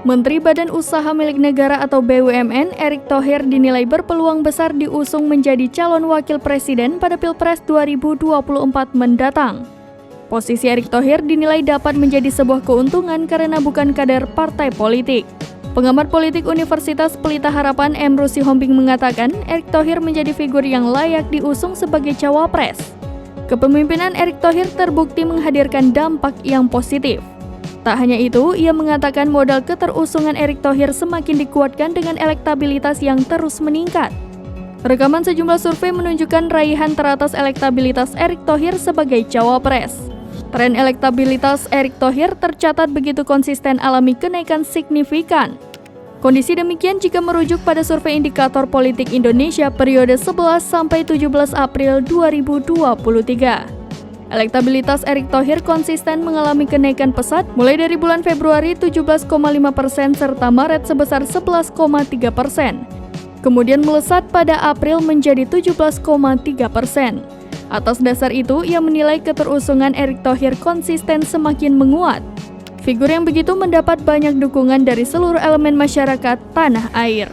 Menteri Badan Usaha Milik Negara atau BUMN, Erick Thohir dinilai berpeluang besar diusung menjadi calon wakil presiden pada Pilpres 2024 mendatang. Posisi Erick Thohir dinilai dapat menjadi sebuah keuntungan karena bukan kader partai politik. Pengamat politik Universitas Pelita Harapan M. Rusi Hombing mengatakan Erick Thohir menjadi figur yang layak diusung sebagai cawapres. Kepemimpinan Erick Thohir terbukti menghadirkan dampak yang positif. Tak hanya itu, ia mengatakan modal keterusungan Erick Thohir semakin dikuatkan dengan elektabilitas yang terus meningkat. Rekaman sejumlah survei menunjukkan raihan teratas elektabilitas Erick Thohir sebagai cawapres. Tren elektabilitas Erick Thohir tercatat begitu konsisten alami kenaikan signifikan. Kondisi demikian jika merujuk pada survei indikator politik Indonesia periode 11 sampai 17 April 2023. Elektabilitas Erick Thohir konsisten mengalami kenaikan pesat mulai dari bulan Februari 17,5% serta Maret sebesar 11,3%. Kemudian melesat pada April menjadi 17,3%. Atas dasar itu, ia menilai keterusungan Erick Thohir konsisten semakin menguat. Figur yang begitu mendapat banyak dukungan dari seluruh elemen masyarakat tanah air.